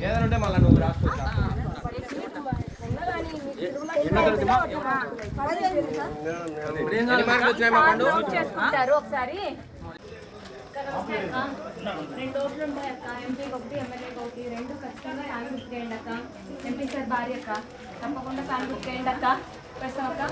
ఏదంటే మళ్ళీ నువ్వు రాసుకోవచ్చు ఒకసారి 2 ఓట్లు ఉంటాయి అక్క. ఎంపీకి ఒకటి, ఎమ్మెల్యేకి ఒకటి, 2 ఖచ్చితంగా ఫ్యాన్ బుక్ చేయండి అక్క. ఎంపీ సార్ భార్య అక్క, తప్పకుండా ఫ్యాన్ బుక్ చేయండి అక్క. ప్రస్తుతం అక్క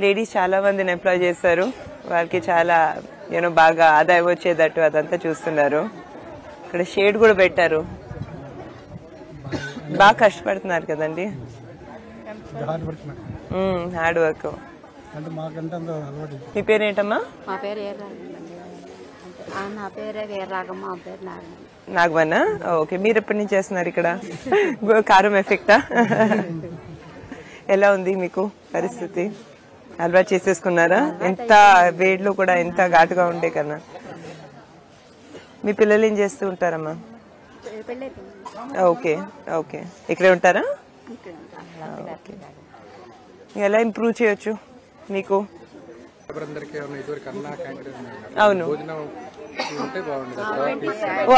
లేడీస్ చాలా మందిని ఎంప్లాయ్ చేస్తారు. వాళ్ళకి చాలా బాగా ఆదాయం వచ్చేటట్టు అదంతా చూస్తున్నారు. ఇక్కడ షేడ్ కూడా పెట్టారు. బాగా కష్టపడుతున్నారు కదండి. Hard work. మీ పేరేంటమ్మా? మా పేరు నా పేరే రాగమ్మ. మా పేరు నాగమన్నా. ఓకే, మీరు ఎప్పటి నుంచి చేస్తున్నారు ఇక్కడ? కారం ఎఫెక్టా? ఎలా ఉంది మీకు పరిస్థితి? అలవాటు చేసేసుకున్నారా? ఎంత వేడిలో కూడా ఎంత ఘాటుగా ఉండే కన్నా. మీ పిల్లలు ఏం చేస్తూ ఉంటారమ్మా? ఓకే ఓకే, ఇక్కడే ఉంటారా? ఎలా ఇంప్రూవ్ చేయొచ్చు మీకు? అవును,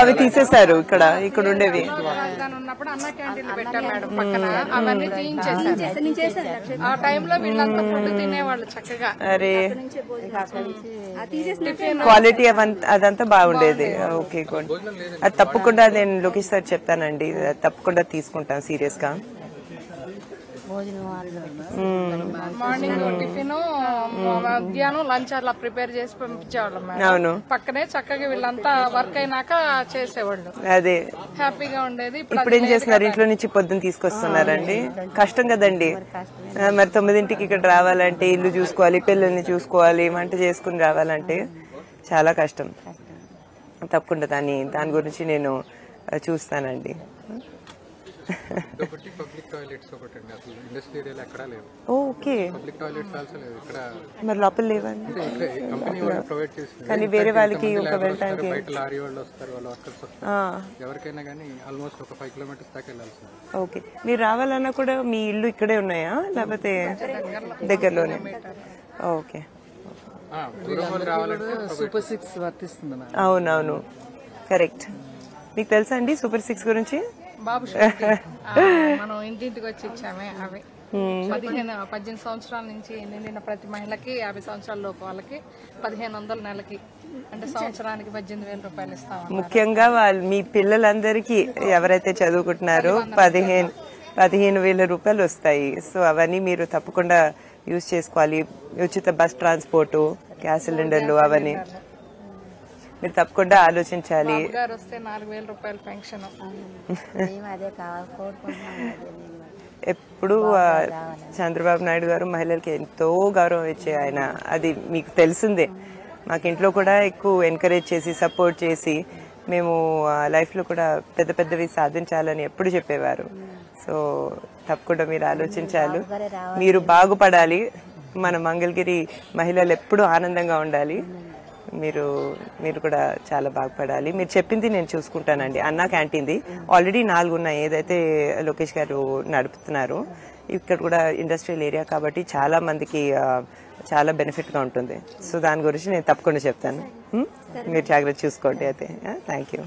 అవి తీసేశారు. ఇక్కడ ఉండేవి అరే, క్వాలిటీ అదంతా బాగుండేది. Okay good. అది తప్పకుండా నేను లోకేష్ సార్ చెప్తానండి, తప్పకుండా తీసుకుంటాను సీరియస్ గా. మార్నింగ్ టిఫిన్, మధ్యాహ్నం లంచ్ అలా ప్రిపేర్ చేసి పంపించేవాళ్ళం. అవును, పక్కనే చక్కగా వీళ్ళంతా వర్క్ అయినాక చేసేవాళ్ళు. అదే హ్యాపీగా ఉండేది. ఇప్పుడు ఏం చేస్తున్నారు? ఇంట్లో నుంచి పొద్దున్న తీసుకొస్తున్నారండి. కష్టం కదండి. మరి 9ంటికి ఇక్కడ రావాలంటే ఇల్లు చూసుకోవాలి, పిల్లల్ని చూసుకోవాలి, వంట చేసుకుని రావాలంటే చాలా కష్టం. తప్పకుండా దాని గురించి నేను చూస్తానండి. ఓకే, మరి లోపల లేవండి. కానీ వేరే వాళ్ళకి ఒక వెళ్ళడానికి ఓకే. మీరు రావాలన్నా కూడా మీ ఇల్లు ఇక్కడే ఉన్నాయా లేకపోతే దగ్గరలోనే? ఓకే, సూపర్ 6 వర్తిస్తుంది. అవునవును, కరెక్ట్. మీకు తెలుసా అండి సూపర్ 6 గురించి? బాబు మనం ఇంటింటికి వచ్చి ఇచ్చామే. అవి 18 సంవత్సరాల నుంచి నిండిన ప్రతి మహిళకి 50 సంవత్సరాల లోపు వాళ్ళకి 1500 నెలకి, అంటే సంవత్సరానికి 18,000 రూపాయలు ఇస్తాం. ముఖ్యంగా మీ పిల్లలందరికీ ఎవరైతే చదువుకుంటున్నారో 15,000 రూపాయలు వస్తాయి. సో అవన్నీ మీరు తప్పకుండా యూజ్ చేసుకోవాలి. ఉచిత బస్ ట్రాన్స్పోర్టు, గ్యాస్ సిలిండర్లు అవన్నీ మీరు తప్పకుండా ఆలోచించాలి. వస్తే 4,000 రూపాయలు పెన్షన్. ఎప్పుడు చంద్రబాబు నాయుడు గారు మహిళలకి ఎంతో గౌరవం ఇచ్చే ఆయన, అది మీకు తెలిసిందే. మాకు ఇంట్లో కూడా ఎక్కువ ఎంకరేజ్ చేసి సపోర్ట్ చేసి మేము లైఫ్ లో కూడా పెద్ద పెద్దవి సాధించాలని ఎప్పుడు చెప్పేవారు. సో తప్పకుండా మీరు ఆలోచించాలి, మీరు బాగుపడాలి. మన మంగళగిరి మహిళలు ఎప్పుడు ఆనందంగా ఉండాలి. మీరు కూడా చాలా బాగుపడాలి. మీరు చెప్పింది నేను చూసుకుంటానండి. అన్నా క్యాంటీన్ది ఆల్రెడీ 4 ఉన్నాయి ఏదైతే లోకేష్ గారు నడుపుతున్నారు. ఇక్కడ కూడా ఇండస్ట్రియల్ ఏరియా కాబట్టి చాలా మందికి చాలా బెనిఫిట్ గా ఉంటుంది. సో దాని గురించి నేను తప్పకుండా చెప్తాను. మీరు జాగ్రత్త చూసుకోండి. అయితే థ్యాంక్ యూ.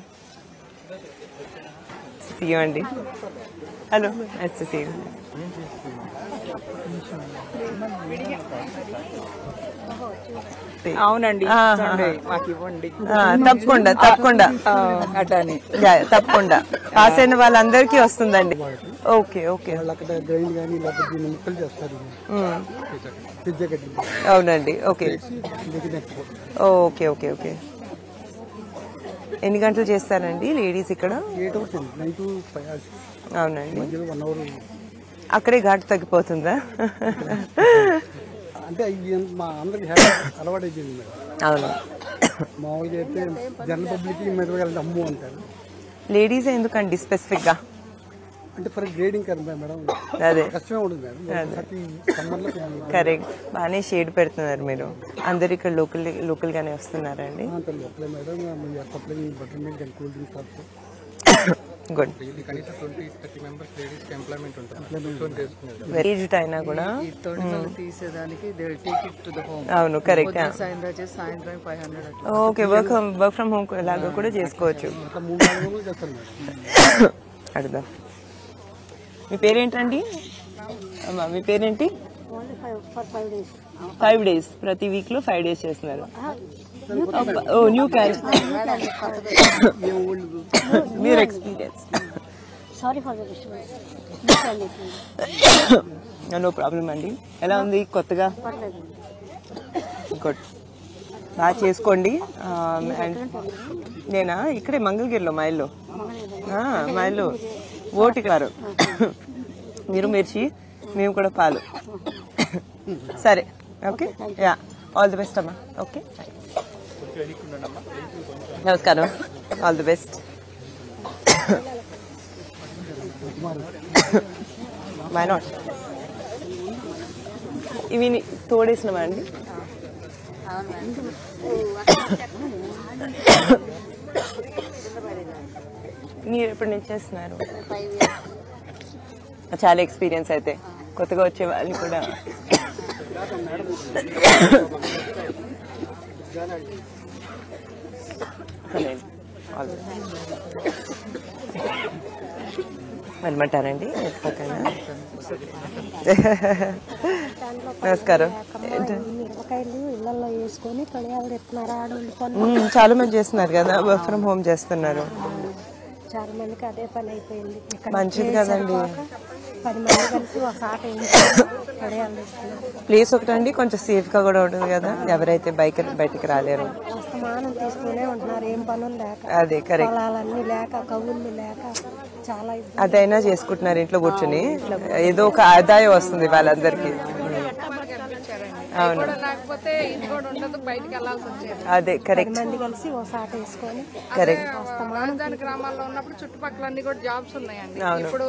సీ యూ అండి. Hello, nice to see you. అవునండి, మాకు ఇవ్వండి. తప్పకుండా తప్పకుండా అట్లానే తప్పకుండా పాస్ అయిన వాళ్ళందరికీ వస్తుందండి. ఓకే ఓకే, అవునండి. Okay okay okay okay. ఎన్ని గంటలు చేస్తారండి లేడీస్ ఇక్కడ? అవునండి. అక్కడే ఘాటు తగ్గిపోతుందా? అంటే మా అందరికి అలవాటు అయిపోయింది మేడం. అవును, మామూలుగా అయితే జనరల్ పబ్లిక్ మెదడు అమ్ము అంటారు. లేడీస్ ఎందుకండి స్పెసిఫిక్ గా? అంటే ఫర్ గ్రేడింగ్ కదా మేడం, అదే కష్టమే ఉంటుంది మేడం. కరెక్ట్. బాగానే షేడ్ పెడుతున్నారు మీరు. అందరు ఇక్కడ లోకల్ గానే వస్తున్నారండి? లోకలే madam. Butter milk and cool drinks shops. Good. Aged అయినా కూడా తీసేదానికి అవును, కరెక్ట్. సాయంత్రం 500. ఓకే, వర్క్ ఫ్రమ్ హోమ్ లాగా కూడా చేసుకోవచ్చు. అడుగుదాం. మీ పేరేంటండి? అమ్మా, మీ పేరేంటి? 5 days. ప్రతి వీక్ లో 5 days చేస్తున్నారు. న్యూ క్యాన్ మీరు ఎక్స్పీరియన్స్. నో ప్రాబ్లం అండి. ఎలా ఉంది కొత్తగా? గుడ్, బాగా చేసుకోండి. నేనా ఇక్కడే మంగళగిరిలో మా ఇల్లు. ఓటికారు. మీరు మిర్చి, మేము కూడా పాలు. సరే, okay. Yeah, all the best అమ్మా. ఓకే, నమస్కారం. All the best. Why not? ఇవి తోడేసినవా అండి? మీరు ఎప్పటి నుంచి చేస్తున్నారు? చాలా ఎక్స్పీరియన్స్ అయితే. కొత్తగా వచ్చే వాళ్ళు కూడా వెళ్ళమంటారండి? నమస్కారం. ఇళ్లలో వేసుకొని చాలా మంది చేస్తున్నారు కదా, వర్క్ ఫ్రమ్ హోమ్ చేస్తున్నారు. చాలా మందికి అదే పని అయిపోయింది. మంచిది కదండి. 10 మంది కలిసి ఒక ఆట ప్లేస్ ఒకటండి, కొంచెం సేఫ్ గా కూడా ఉంటుంది కదా ఎవరైతే బయటికి రాలేరు. వర్తమానం తీసుకునే ఉంటున్నారు, ఏం పనులు లేక. అదే కరెక్ట్. పొలాలన్నీ లేక, కవుళ్ళు లేక చాలా అదైనా చేసుకుంటున్నారు ఇంట్లో కూర్చుని. ఏదో ఒక ఆదాయం వస్తుంది వాళ్ళందరికీ. అవును, లేకపోతే ఇది కూడా ఉండదు, బయటకు వెళ్ళాల్సి వచ్చేది. అదే కరెక్ట్. మంది కలిసి ఒక ఆట వేసుకొని కరెక్ట్. రాజధాని గ్రామాల్లో ఉన్నప్పుడు చుట్టుపక్కల అన్ని కూడా జాబ్స్ ఉన్నాయండి. ఇప్పుడు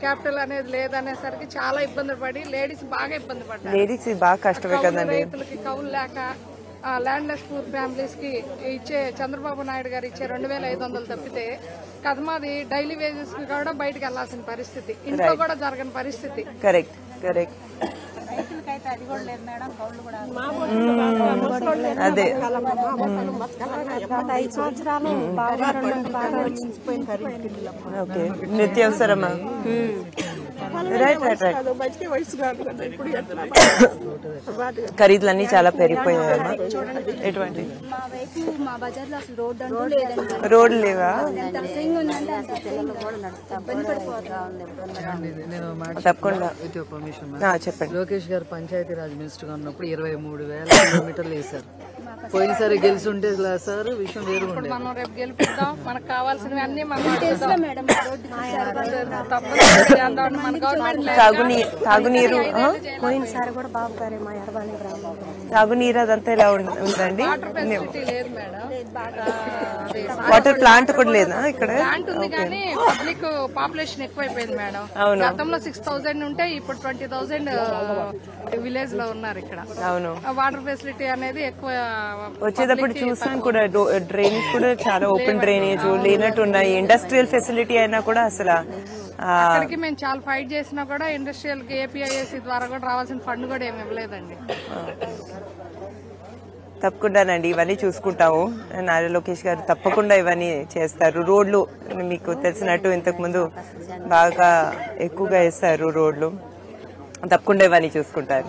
క్యాపిటల్ అనేది లేదనేసరికి చాలా ఇబ్బంది పడి లేడీస్ బాగా ఇబ్బంది పడ్డారు. లేడీస్ బాగా కష్టమే కదండి. రైతులకి కౌలు లేక, ల్యాండ్లెస్ పూర్ ఫ్యామిలీస్ కి ఇచ్చే చంద్రబాబు నాయుడు గారు ఇచ్చే 2500 తప్పితే కదమాది డైలీ వేజెస్ కి కూడా బయటకు వెళ్లాల్సిన పరిస్థితి, ఇంట్లో కూడా జరగని పరిస్థితి. Correct correct. అదే 5 సంవత్సరాలు బాగా ఓకే. నిత్యావసరమా? Right right right. ఖరీదులన్నీ చాలా పెరిగిపోయాయమ్మా. ఎటువంటి రోడ్లు లేవా? తప్పకుండా చెప్పండి. లోకేష్ గారు పంచాయతీరాజ్ మినిస్టర్ గా ఉన్నప్పుడు 23,000 కిలోమీటర్లు వేశారు. పోయినసారి గెలిచుంటే సార్ విషయం వేరు. మనం రేపు గెలిపిద్దాం, మనకు కావాల్సినవి అన్ని తాగునీరు పోయినసారి కూడా బాబు గారే మా ఎర్రబాణి గ్రామంలో తాగునీరు అదంతా ఎలా ఉందండి? ఫెసిలిటీ లేదు మేడం. వాటర్ ప్లాంట్ కూడా లేదా ఇక్కడ? ప్లాంట్ ఉంది కానీ పబ్లిక్ పాపులేషన్ ఎక్కువైపోయింది మేడం. గతంలో 6,000 ఉంటే ఇప్పుడు 20,000 విలేజ్ లో ఉన్నారు ఇక్కడ. అవును, వాటర్ ఫెసిలిటీ అనేది ఎక్కువ. వచ్చేటప్పుడు చూసాను కూడా డ్రైనేజ్ కూడా చాలా ఓపెన్ డ్రైనేజ్ లేనట్టు ఉన్నాయి. ఇండస్ట్రియల్ ఫెసిలిటీ అయినా కూడా అసలు అక్కడికి మేము చాలా ఫైట్ చేసినా కూడా ఇండస్ట్రియల్ కి ఏపీఐఎస్సీ ద్వారా కూడా రావాల్సిన ఫండ్ కూడా ఏమి ఇవ్వలేదండి. తప్పకుండానండి ఇవన్నీ చూసుకుంటాము. నారా లోకేష్ గారు తప్పకుండా ఇవన్నీ చేస్తారు. రోడ్లు మీకు తెలిసినట్టు ఇంతకు ముందు బాగా ఎక్కువగా వేస్తారు రోడ్లు, తప్పకుండా ఇవన్నీ చూసుకుంటారు.